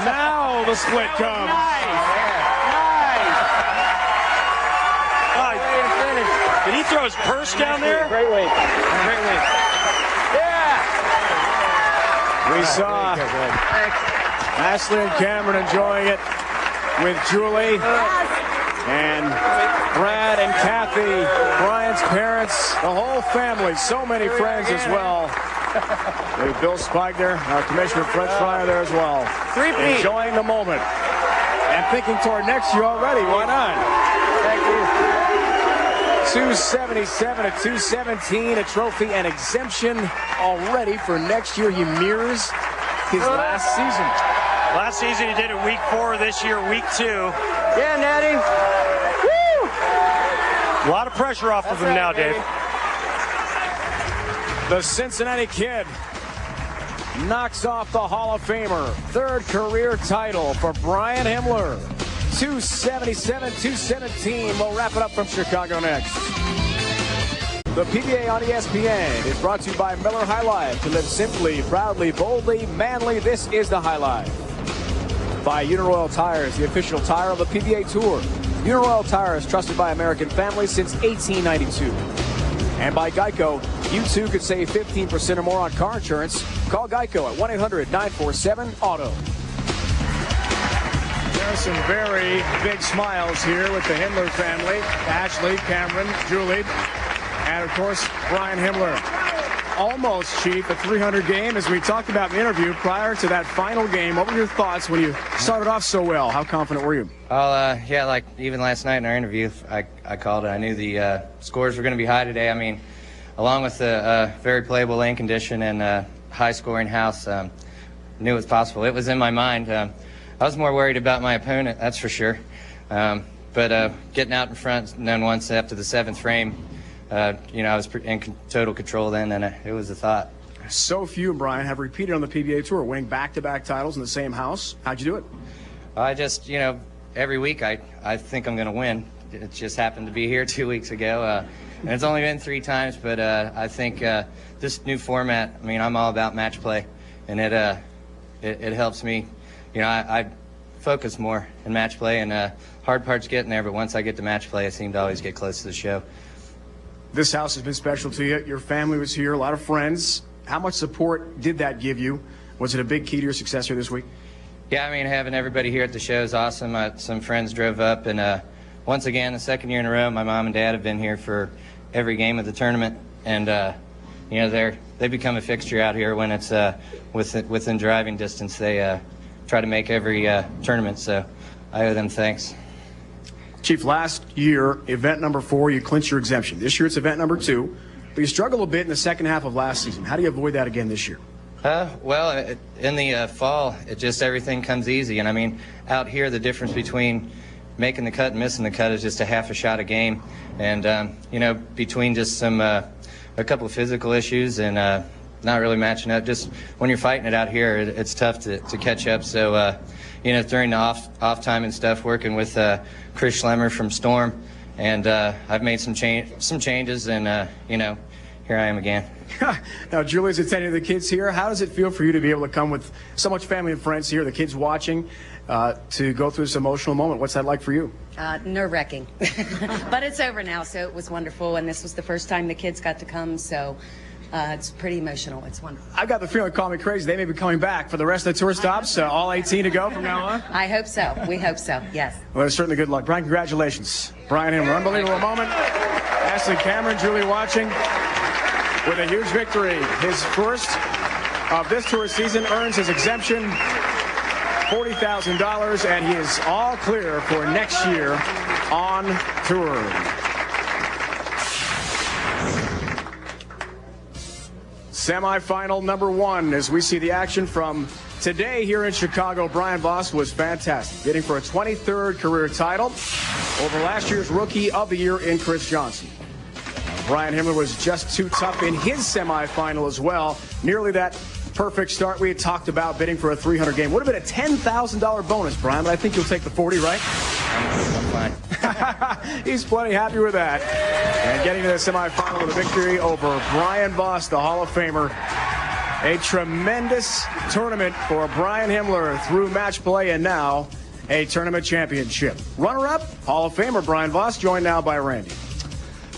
Now the split comes. Did he throw his purse down there? Great weight. Great weight. Yeah. We saw Ashley and Cameron enjoying it with Julie and Brad and Kathy, Brian's parents, the whole family, so many friends as well. With Bill Spigner, our Commissioner French Fryer there as well. Enjoying the moment and thinking toward next year already. Why not? Thank you. 277 at 217, a trophy and exemption already for next year. He mirrors his last season. Last season he did it week 4, this year week 2. Yeah, Natty. Woo! A lot of pressure off of him now, Dave. The Cincinnati Kid knocks off the Hall of Famer. Third career title for Brian Himmler. 277-217. We'll wrap it up from Chicago next. The PBA on ESPN is brought to you by Miller High Life. To live simply, proudly, boldly, manly, this is the High Life. By Uniroyal Tires, the official tire of the PBA Tour. Uniroyal Tires, trusted by American families since 1892. And by Geico, you too could save 15% or more on car insurance. Call Geico at 1-800-947-AUTO. There are some very big smiles here with the Himmler family. Ashley, Cameron, Julie, and of course, Brian Himmler. Almost, Chief, a 300 game, as we talked about in the interview prior to that final game. What were your thoughts when you started off so well? How confident were you? Well, yeah, like even last night in our interview, I called it. I knew the scores were going to be high today. I mean, along with the very playable lane condition and high-scoring house, knew it was possible. It was in my mind. I was more worried about my opponent, that's for sure. But getting out in front, and then once after the 7th frame, you know, I was in total control then, and it was a thought. So few, Brian, have repeated on the PBA Tour, winning back-to-back titles in the same house. How'd you do it? I just, you know, every week I think I'm going to win. It just happened to be here 2 weeks ago. And it's only been 3 times, but I think this new format, I mean, I'm all about match play, and it helps me. You know, I focus more in match play, and hard part's getting there, but once I get to match play, I seem to always get close to the show. This house has been special to you. Your family was here, a lot of friends. How much support did that give you? Was it a big key to your success here this week? Yeah, I mean, having everybody here at the show is awesome. Some friends drove up, and once again, the 2nd year in a row, my mom and dad have been here for every game of the tournament, and you know, they become a fixture out here when it's within driving distance. They try to make every tournament, so I owe them thanks. Chief, last year, event number 4, you clinched your exemption. This year it's event number 2, but you struggled a bit in the second half of last season. How do you avoid that again this year? Well, in the fall, it just everything comes easy, and I mean, out here the difference between making the cut and missing the cut is just a half a shot a game, and you know, between just a couple of physical issues and not really matching up, just when you're fighting it out here, it's tough to catch up. So you know, during the off time and stuff, working with Chris Schlemmer from Storm, and I've made some changes, and you know, here I am again. Now, Julie's attending the kids here. How does it feel for you to be able to come with so much family and friends here, the kids watching, to go through this emotional moment? What's that like for you? Nerve-wracking. But it's over now, so it was wonderful, and this was the first time the kids got to come, so it's pretty emotional. It's wonderful. I got the feeling, call me crazy, they may be coming back for the rest of the tour stops, all 18 to go from now on. I hope so. We hope so, yes. Well, it's certainly good luck. Brian, congratulations. Brian Himmler, unbelievable moment. Ashley, Cameron, Julie watching with a huge victory. His first of this tour season, earns his exemption, $40,000, and he is all clear for next year on tour. Semifinal number 1, as we see the action from today here in Chicago. Brian Voss was fantastic, getting for a 23rd career title over last year's Rookie of the Year in Chris Johnson. Brian Himmler was just too tough in his semifinal as well. Nearly that perfect start we had talked about, bidding for a 300 game. Would have been a $10,000 bonus, Brian, but I think you'll take the 40, right? I'm fine. He's plenty happy with that. And getting to the semifinal with a victory over Brian Voss, the Hall of Famer. A tremendous tournament for Brian Himmler through match play and now a tournament championship. Runner-up, Hall of Famer Brian Voss, joined now by Randy.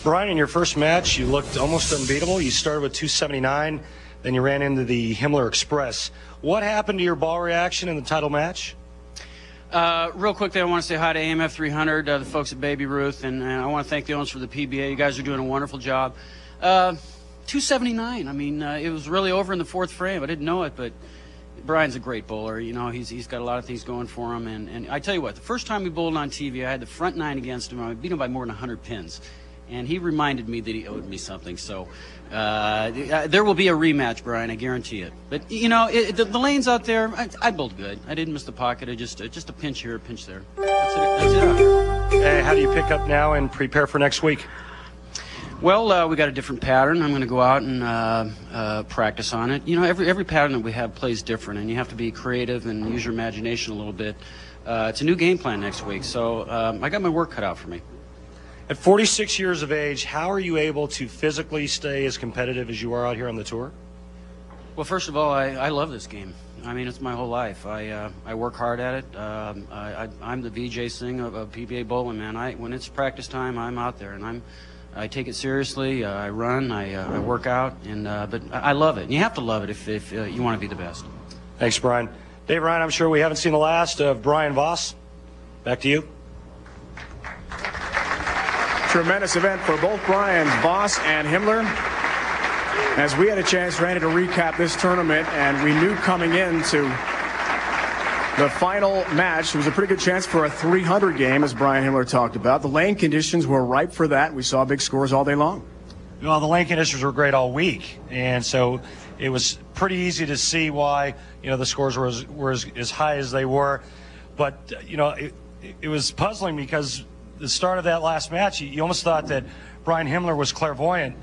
Brian, in your first match, you looked almost unbeatable. You started with 279, then you ran into the Himmler Express. What happened to your ball reaction in the title match? Real quick, I want to say hi to AMF 300, the folks at Baby Ruth, and I want to thank the owners for the PBA. You guys are doing a wonderful job. 279. I mean, it was really over in the fourth frame. I didn't know it, but Brian's a great bowler. You know, he's got a lot of things going for him. And I tell you what, the first time we bowled on TV, I had the front nine against him. I beat him by more than 100 pins. And he reminded me that he owed me something. So there will be a rematch, Brian. I guarantee it. But, you know, the lanes out there, I bowled good. I didn't miss the pocket. I just a pinch here, a pinch there. That's it out here. Hey, how do you pick up now and prepare for next week? Well, we got a different pattern. I'm going to go out and practice on it. You know, every pattern that we have plays different, and you have to be creative and use your imagination a little bit. It's a new game plan next week, so I got my work cut out for me. At 46 years of age, how are you able to physically stay as competitive as you are out here on the tour? Well, first of all, I love this game. I mean, it's my whole life. I work hard at it. I'm the Vijay Singh of PBA bowling, man. When it's practice time, I'm out there, and I take it seriously. I run. I work out, but I love it. And you have to love it if you want to be the best. Thanks, Brian. Dave Ryan, I'm sure we haven't seen the last of Brian Voss. Back to you. Tremendous event for both Brians, Voss and Himmler. As we had a chance, Randy, to recap this tournament, and we knew coming into the final match, there was a pretty good chance for a 300 game, as Brian Himmler talked about. The lane conditions were ripe for that. We saw big scores all day long. Well, the lane conditions were great all week, and so it was pretty easy to see why, you know, the scores were as high as they were. But, you know, it was puzzling because the start of that last match, you almost thought that Brian Himmler was clairvoyant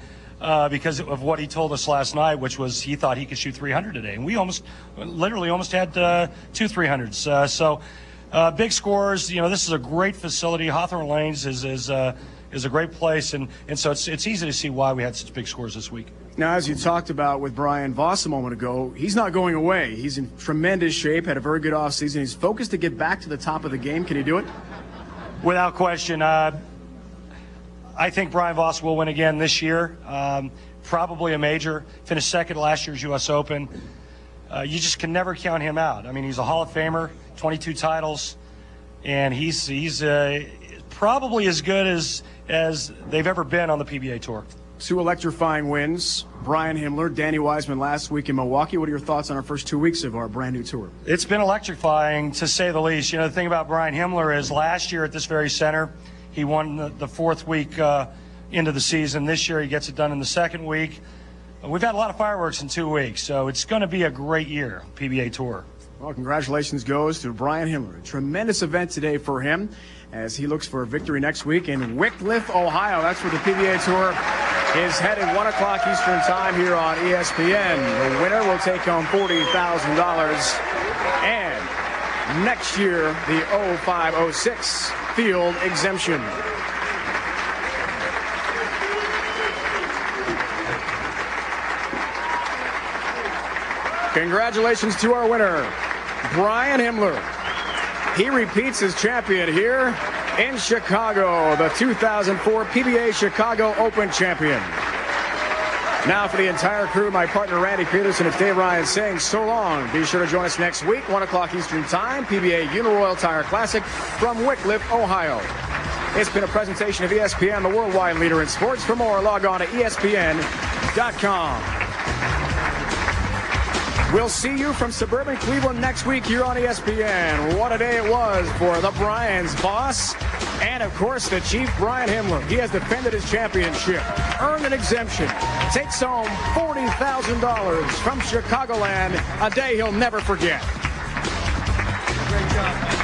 because of what he told us last night, which was he thought he could shoot 300 today. And we literally almost had 2 300s. So big scores. You know, this is a great facility. Hawthorne Lanes is a great place, and so it's easy to see why we had such big scores this week. Now, as you talked about with Brian Voss a moment ago, he's not going away. He's in tremendous shape, had a very good offseason. He's focused to get back to the top of the game. Can he do it? Without question. I think Brian Voss will win again this year. Probably a major. Finished second last year's U.S. Open. You just can never count him out. I mean, he's a Hall of Famer, 22 titles, and he's probably as good as they've ever been on the PBA Tour. 2 electrifying wins. Brian Himmler, Danny Wiseman last week in Milwaukee. What are your thoughts on our first 2 weeks of our brand new tour? It's been electrifying, to say the least. You know, the thing about Brian Himmler is last year at this very center, he won the 4th week into the season. This year he gets it done in the 2nd week. We've had a lot of fireworks in 2 weeks, so it's going to be a great year, PBA Tour. Well, congratulations goes to Brian Himmler. A tremendous event today for him as he looks for a victory next week in Wickliffe, Ohio. That's where the PBA Tour is headed, 1 o'clock Eastern time here on ESPN. The winner will take home $40,000. And next year, the 05-06 field exemption. Congratulations to our winner, Brian Himmler. He repeats as champion here in Chicago, the 2004 PBA Chicago Open champion. Now for the entire crew, my partner Randy Peterson, it's Dave Ryan saying so long. Be sure to join us next week, 1 o'clock Eastern time, PBA Uniroyal Tire Classic from Wickliffe, Ohio. It's been a presentation of ESPN, the worldwide leader in sports. For more, log on to ESPN.com. We'll see you from suburban Cleveland next week here on ESPN. What a day it was for the Brians, Voss, and of course the Chief Brian Himmler. He has defended his championship, earned an exemption, takes home $40,000 from Chicagoland, a day he'll never forget. Great job.